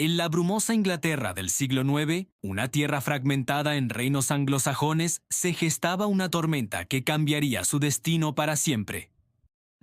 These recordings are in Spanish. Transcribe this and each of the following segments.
En la brumosa Inglaterra del siglo IX, una tierra fragmentada en reinos anglosajones, se gestaba una tormenta que cambiaría su destino para siempre.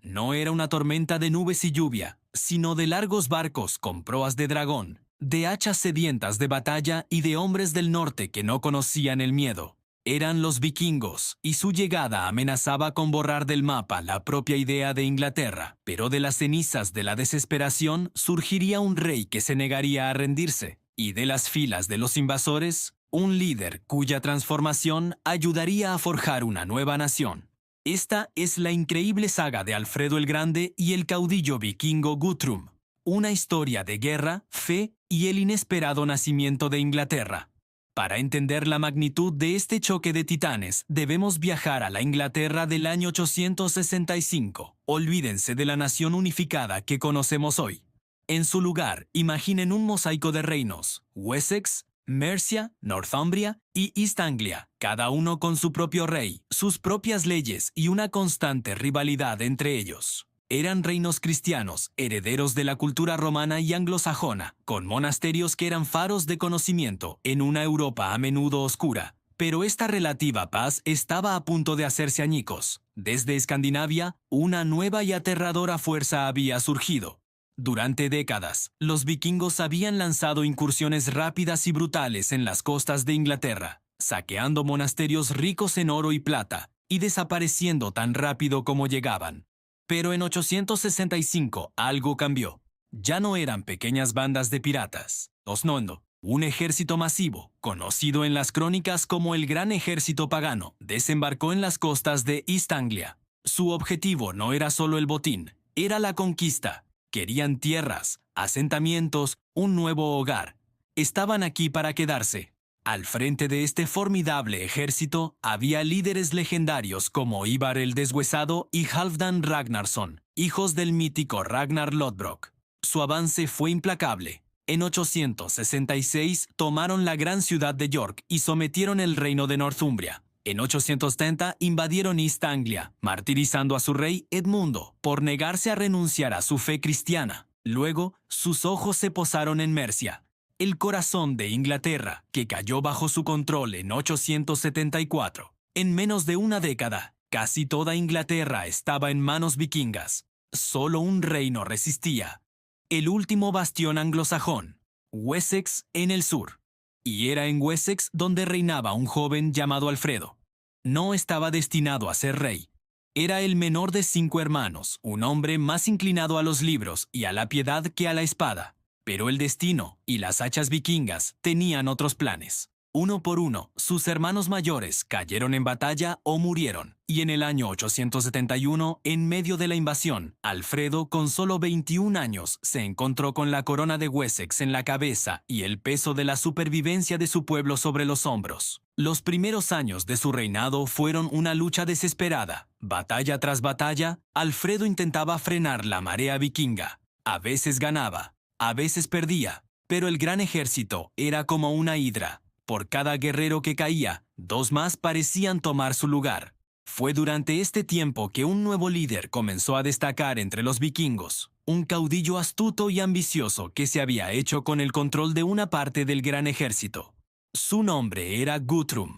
No era una tormenta de nubes y lluvia, sino de largos barcos con proas de dragón, de hachas sedientas de batalla y de hombres del norte que no conocían el miedo. Eran los vikingos, y su llegada amenazaba con borrar del mapa la propia idea de Inglaterra, pero de las cenizas de la desesperación surgiría un rey que se negaría a rendirse, y de las filas de los invasores, un líder cuya transformación ayudaría a forjar una nueva nación. Esta es la increíble saga de Alfredo el Grande y el caudillo vikingo Guthrum, una historia de guerra, fe y el inesperado nacimiento de Inglaterra. Para entender la magnitud de este choque de titanes, debemos viajar a la Inglaterra del año 865. Olvídense de la nación unificada que conocemos hoy. En su lugar, imaginen un mosaico de reinos: Wessex, Mercia, Northumbria y East Anglia, cada uno con su propio rey, sus propias leyes y una constante rivalidad entre ellos. Eran reinos cristianos, herederos de la cultura romana y anglosajona, con monasterios que eran faros de conocimiento en una Europa a menudo oscura. Pero esta relativa paz estaba a punto de hacerse añicos. Desde Escandinavia, una nueva y aterradora fuerza había surgido. Durante décadas, los vikingos habían lanzado incursiones rápidas y brutales en las costas de Inglaterra, saqueando monasterios ricos en oro y plata, y desapareciendo tan rápido como llegaban. Pero en 865 algo cambió. Ya no eran pequeñas bandas de piratas. Osnondo, un ejército masivo, conocido en las crónicas como el Gran Ejército Pagano, desembarcó en las costas de East Anglia. Su objetivo no era solo el botín, era la conquista. Querían tierras, asentamientos, un nuevo hogar. Estaban aquí para quedarse. Al frente de este formidable ejército había líderes legendarios como Ivar el Deshuesado y Halfdan Ragnarsson, hijos del mítico Ragnar Lodbrok. Su avance fue implacable. En 866 tomaron la gran ciudad de York y sometieron el reino de Northumbria. En 830 invadieron East Anglia, martirizando a su rey Edmundo por negarse a renunciar a su fe cristiana. Luego, sus ojos se posaron en Mercia, el corazón de Inglaterra, que cayó bajo su control en 874. En menos de una década, casi toda Inglaterra estaba en manos vikingas. Solo un reino resistía: el último bastión anglosajón, Wessex en el sur. Y era en Wessex donde reinaba un joven llamado Alfredo. No estaba destinado a ser rey. Era el menor de 5 hermanos, un hombre más inclinado a los libros y a la piedad que a la espada. Pero el destino y las hachas vikingas tenían otros planes. Uno por uno, sus hermanos mayores cayeron en batalla o murieron, y en el año 871, en medio de la invasión, Alfredo, con solo 21 años, se encontró con la corona de Wessex en la cabeza y el peso de la supervivencia de su pueblo sobre los hombros. Los primeros años de su reinado fueron una lucha desesperada. Batalla tras batalla, Alfredo intentaba frenar la marea vikinga. A veces ganaba, a veces perdía, pero el gran ejército era como una hidra. Por cada guerrero que caía, 2 más parecían tomar su lugar. Fue durante este tiempo que un nuevo líder comenzó a destacar entre los vikingos, un caudillo astuto y ambicioso que se había hecho con el control de una parte del gran ejército. Su nombre era Guthrum.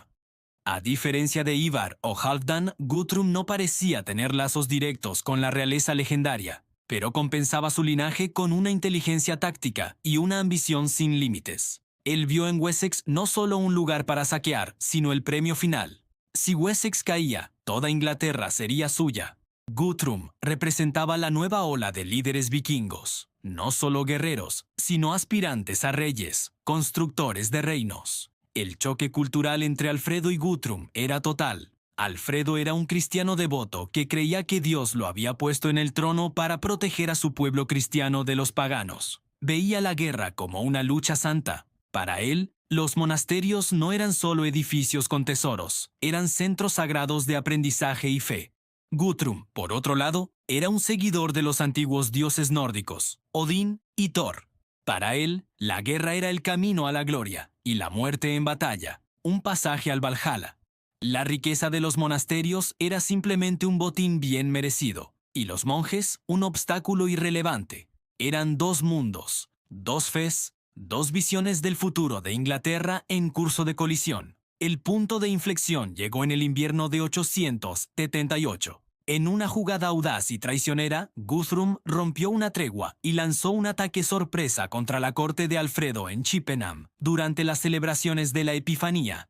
A diferencia de Ivar o Halfdan, Guthrum no parecía tener lazos directos con la realeza legendaria, pero compensaba su linaje con una inteligencia táctica y una ambición sin límites. Él vio en Wessex no solo un lugar para saquear, sino el premio final. Si Wessex caía, toda Inglaterra sería suya. Guthrum representaba la nueva ola de líderes vikingos, no solo guerreros, sino aspirantes a reyes, constructores de reinos. El choque cultural entre Alfredo y Guthrum era total. Alfredo era un cristiano devoto que creía que Dios lo había puesto en el trono para proteger a su pueblo cristiano de los paganos. Veía la guerra como una lucha santa. Para él, los monasterios no eran solo edificios con tesoros, eran centros sagrados de aprendizaje y fe. Guthrum, por otro lado, era un seguidor de los antiguos dioses nórdicos, Odín y Thor. Para él, la guerra era el camino a la gloria, y la muerte en batalla, un pasaje al Valhalla. La riqueza de los monasterios era simplemente un botín bien merecido, y los monjes un obstáculo irrelevante. Eran 2 mundos, 2 fes, Dos visiones del futuro de Inglaterra en curso de colisión. El punto de inflexión llegó en el invierno de 878. En una jugada audaz y traicionera, Guthrum rompió una tregua y lanzó un ataque sorpresa contra la corte de Alfredo en Chippenham, durante las celebraciones de la Epifanía.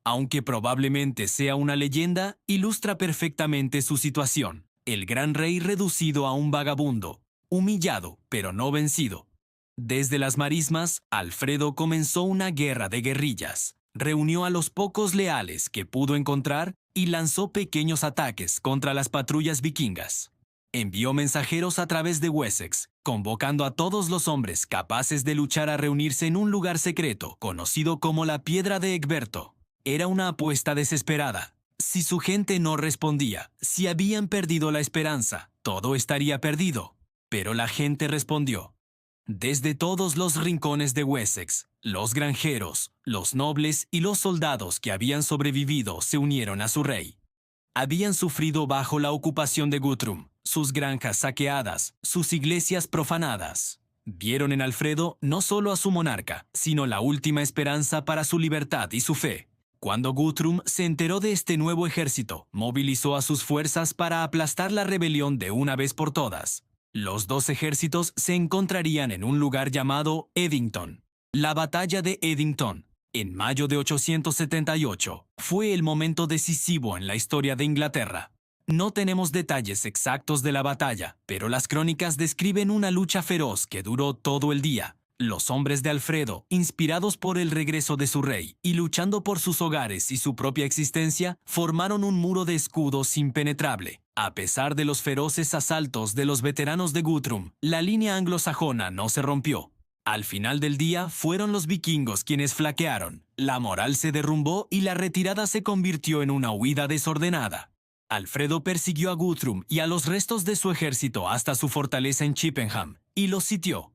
Aunque probablemente sea una leyenda, ilustra perfectamente su situación. El gran rey reducido a un vagabundo, humillado pero no vencido. Desde las marismas, Alfredo comenzó una guerra de guerrillas. Reunió a los pocos leales que pudo encontrar y lanzó pequeños ataques contra las patrullas vikingas. Envió mensajeros a través de Wessex, convocando a todos los hombres capaces de luchar a reunirse en un lugar secreto conocido como la Piedra de Egberto. Era una apuesta desesperada. Si su gente no respondía, si habían perdido la esperanza, todo estaría perdido. Pero la gente respondió. Desde todos los rincones de Wessex, los granjeros, los nobles y los soldados que habían sobrevivido se unieron a su rey. Habían sufrido bajo la ocupación de Guthrum, sus granjas saqueadas, sus iglesias profanadas. Vieron en Alfredo no solo a su monarca, sino la última esperanza para su libertad y su fe. Cuando Guthrum se enteró de este nuevo ejército, movilizó a sus fuerzas para aplastar la rebelión de una vez por todas. Los dos ejércitos se encontrarían en un lugar llamado Edington. La batalla de Edington, en mayo de 878, fue el momento decisivo en la historia de Inglaterra. No tenemos detalles exactos de la batalla, pero las crónicas describen una lucha feroz que duró todo el día. Los hombres de Alfredo, inspirados por el regreso de su rey y luchando por sus hogares y su propia existencia, formaron un muro de escudos impenetrable. A pesar de los feroces asaltos de los veteranos de Guthrum, la línea anglosajona no se rompió. Al final del día fueron los vikingos quienes flaquearon, la moral se derrumbó y la retirada se convirtió en una huida desordenada. Alfredo persiguió a Guthrum y a los restos de su ejército hasta su fortaleza en Chippenham, y los sitió.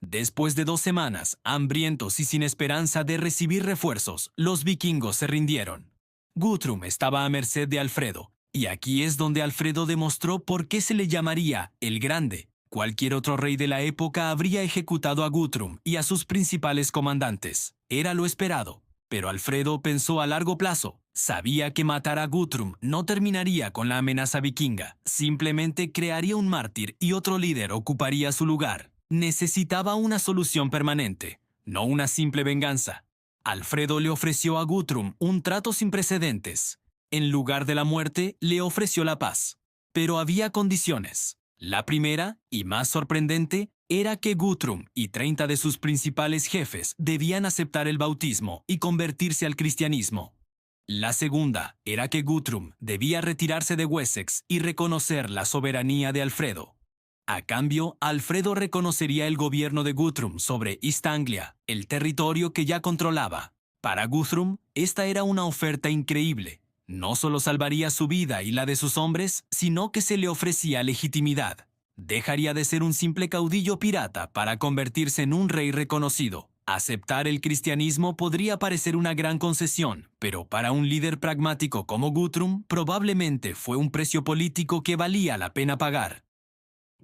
Después de 2 semanas, hambrientos y sin esperanza de recibir refuerzos, los vikingos se rindieron. Guthrum estaba a merced de Alfredo, y aquí es donde Alfredo demostró por qué se le llamaría el Grande. Cualquier otro rey de la época habría ejecutado a Guthrum y a sus principales comandantes. Era lo esperado, pero Alfredo pensó a largo plazo. Sabía que matar a Guthrum no terminaría con la amenaza vikinga, simplemente crearía un mártir y otro líder ocuparía su lugar. Necesitaba una solución permanente, no una simple venganza. Alfredo le ofreció a Guthrum un trato sin precedentes. En lugar de la muerte, le ofreció la paz. Pero había condiciones. La primera, y más sorprendente, era que Guthrum y 30 de sus principales jefes debían aceptar el bautismo y convertirse al cristianismo. La segunda era que Guthrum debía retirarse de Wessex y reconocer la soberanía de Alfredo. A cambio, Alfredo reconocería el gobierno de Guthrum sobre East Anglia, el territorio que ya controlaba. Para Guthrum, esta era una oferta increíble. No solo salvaría su vida y la de sus hombres, sino que se le ofrecía legitimidad. Dejaría de ser un simple caudillo pirata para convertirse en un rey reconocido. Aceptar el cristianismo podría parecer una gran concesión, pero para un líder pragmático como Guthrum, probablemente fue un precio político que valía la pena pagar.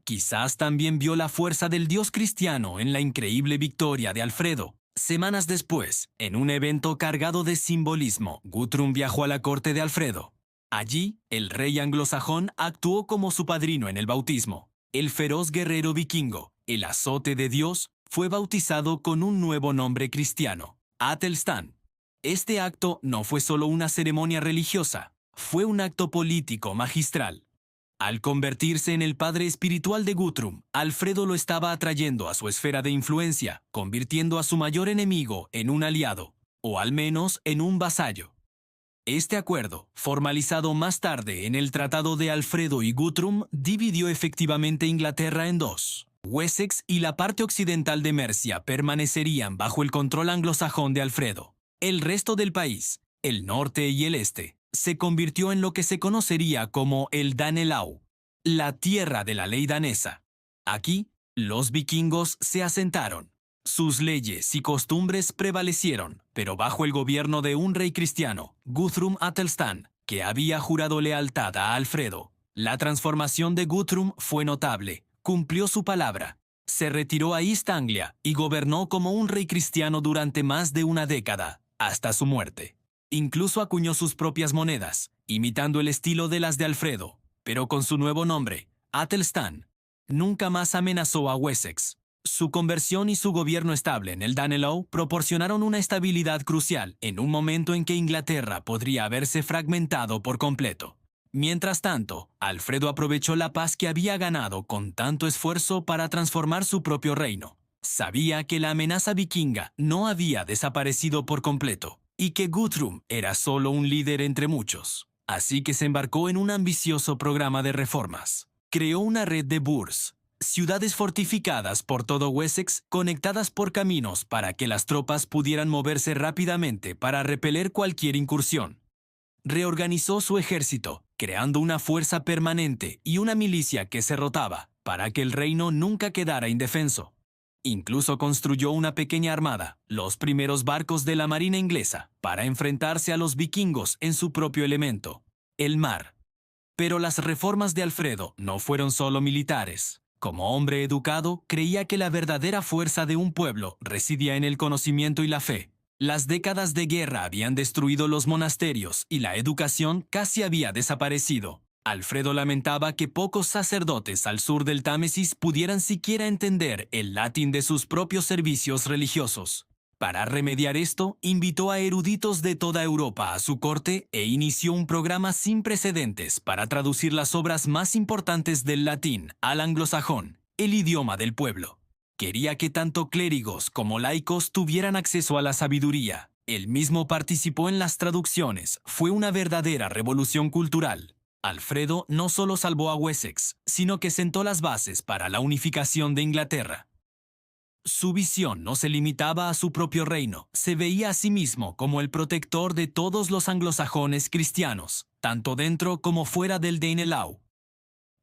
Quizás también vio la fuerza del dios cristiano en la increíble victoria de Alfredo. Semanas después, en un evento cargado de simbolismo, Guthrum viajó a la corte de Alfredo. Allí, el rey anglosajón actuó como su padrino en el bautismo. El feroz guerrero vikingo, el azote de Dios, fue bautizado con un nuevo nombre cristiano, Athelstan. Este acto no fue solo una ceremonia religiosa, fue un acto político magistral. Al convertirse en el padre espiritual de Guthrum, Alfredo lo estaba atrayendo a su esfera de influencia, convirtiendo a su mayor enemigo en un aliado, o al menos en un vasallo. Este acuerdo, formalizado más tarde en el Tratado de Alfredo y Guthrum, dividió efectivamente Inglaterra en dos. Wessex y la parte occidental de Mercia permanecerían bajo el control anglosajón de Alfredo. El resto del país, el norte y el este, se convirtió en lo que se conocería como el Danelau, la tierra de la ley danesa. Aquí, los vikingos se asentaron. Sus leyes y costumbres prevalecieron, pero bajo el gobierno de un rey cristiano, Guthrum Athelstan, que había jurado lealtad a Alfredo. La transformación de Guthrum fue notable, cumplió su palabra. Se retiró a East Anglia y gobernó como un rey cristiano durante más de una década, hasta su muerte. Incluso acuñó sus propias monedas, imitando el estilo de las de Alfredo, pero con su nuevo nombre, Athelstan. Nunca más amenazó a Wessex. Su conversión y su gobierno estable en el Danelaw proporcionaron una estabilidad crucial en un momento en que Inglaterra podría haberse fragmentado por completo. Mientras tanto, Alfredo aprovechó la paz que había ganado con tanto esfuerzo para transformar su propio reino. Sabía que la amenaza vikinga no había desaparecido por completo y que Guthrum era solo un líder entre muchos. Así que se embarcó en un ambicioso programa de reformas. Creó una red de burhs, ciudades fortificadas por todo Wessex conectadas por caminos para que las tropas pudieran moverse rápidamente para repeler cualquier incursión. Reorganizó su ejército, creando una fuerza permanente y una milicia que se rotaba para que el reino nunca quedara indefenso. Incluso construyó una pequeña armada, los primeros barcos de la marina inglesa, para enfrentarse a los vikingos en su propio elemento, el mar. Pero las reformas de Alfredo no fueron solo militares. Como hombre educado, creía que la verdadera fuerza de un pueblo residía en el conocimiento y la fe. Las décadas de guerra habían destruido los monasterios y la educación casi había desaparecido. Alfredo lamentaba que pocos sacerdotes al sur del Támesis pudieran siquiera entender el latín de sus propios servicios religiosos. Para remediar esto, invitó a eruditos de toda Europa a su corte e inició un programa sin precedentes para traducir las obras más importantes del latín al anglosajón, el idioma del pueblo. Quería que tanto clérigos como laicos tuvieran acceso a la sabiduría. Él mismo participó en las traducciones. Fue una verdadera revolución cultural. Alfredo no solo salvó a Wessex, sino que sentó las bases para la unificación de Inglaterra. Su visión no se limitaba a su propio reino, se veía a sí mismo como el protector de todos los anglosajones cristianos, tanto dentro como fuera del Danelaw.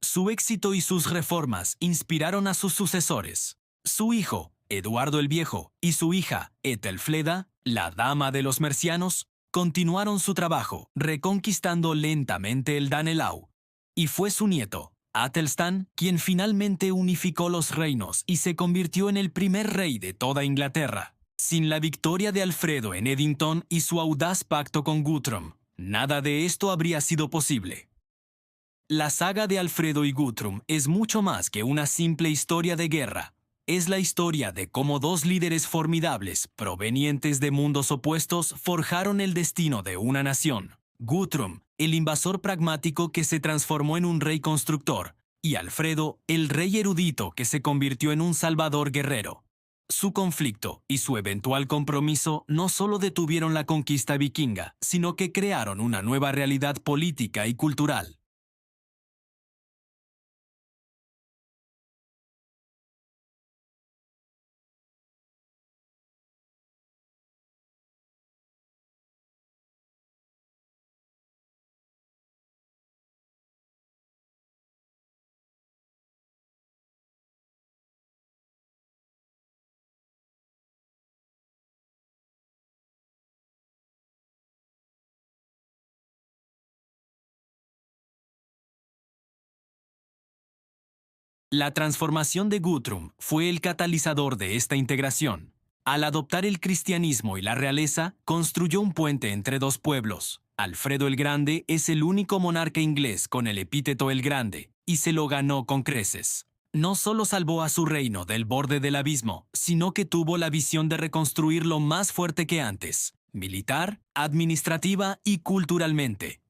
Su éxito y sus reformas inspiraron a sus sucesores. Su hijo, Eduardo el Viejo, y su hija, Ethelfleda, la dama de los mercianos, continuaron su trabajo, reconquistando lentamente el Danelaw. Y fue su nieto, Athelstan, quien finalmente unificó los reinos y se convirtió en el primer rey de toda Inglaterra. Sin la victoria de Alfredo en Edington y su audaz pacto con Guthrum, nada de esto habría sido posible. La saga de Alfredo y Guthrum es mucho más que una simple historia de guerra. Es la historia de cómo dos líderes formidables, provenientes de mundos opuestos, forjaron el destino de una nación. Guthrum, el invasor pragmático que se transformó en un rey constructor, y Alfredo, el rey erudito que se convirtió en un salvador guerrero. Su conflicto y su eventual compromiso no solo detuvieron la conquista vikinga, sino que crearon una nueva realidad política y cultural. La transformación de Guthrum fue el catalizador de esta integración. Al adoptar el cristianismo y la realeza, construyó un puente entre dos pueblos. Alfredo el Grande es el único monarca inglés con el epíteto el Grande, y se lo ganó con creces. No solo salvó a su reino del borde del abismo, sino que tuvo la visión de reconstruirlo más fuerte que antes, militar, administrativa y culturalmente.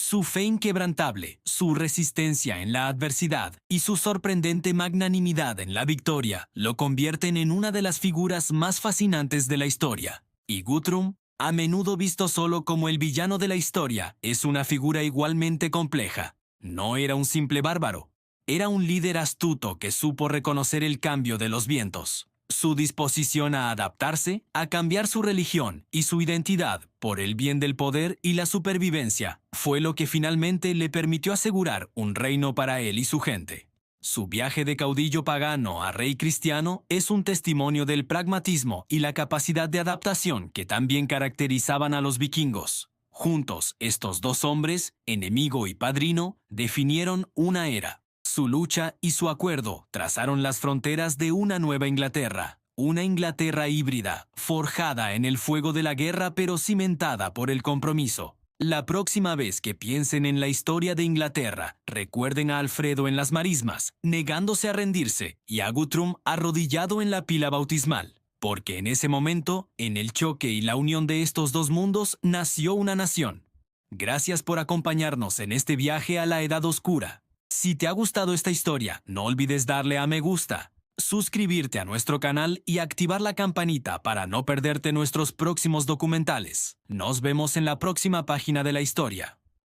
Su fe inquebrantable, su resistencia en la adversidad y su sorprendente magnanimidad en la victoria lo convierten en una de las figuras más fascinantes de la historia. Y Guthrum, a menudo visto solo como el villano de la historia, es una figura igualmente compleja. No era un simple bárbaro. Era un líder astuto que supo reconocer el cambio de los vientos. Su disposición a adaptarse, a cambiar su religión y su identidad por el bien del poder y la supervivencia, fue lo que finalmente le permitió asegurar un reino para él y su gente. Su viaje de caudillo pagano a rey cristiano es un testimonio del pragmatismo y la capacidad de adaptación que también caracterizaban a los vikingos. Juntos, estos dos hombres, enemigo y padrino, definieron una era. Su lucha y su acuerdo trazaron las fronteras de una nueva Inglaterra. Una Inglaterra híbrida, forjada en el fuego de la guerra pero cimentada por el compromiso. La próxima vez que piensen en la historia de Inglaterra, recuerden a Alfredo en las marismas, negándose a rendirse, y a Guthrum arrodillado en la pila bautismal. Porque en ese momento, en el choque y la unión de estos dos mundos, nació una nación. Gracias por acompañarnos en este viaje a la Edad Oscura. Si te ha gustado esta historia, no olvides darle a me gusta, suscribirte a nuestro canal y activar la campanita para no perderte nuestros próximos documentales. Nos vemos en la próxima página de la historia.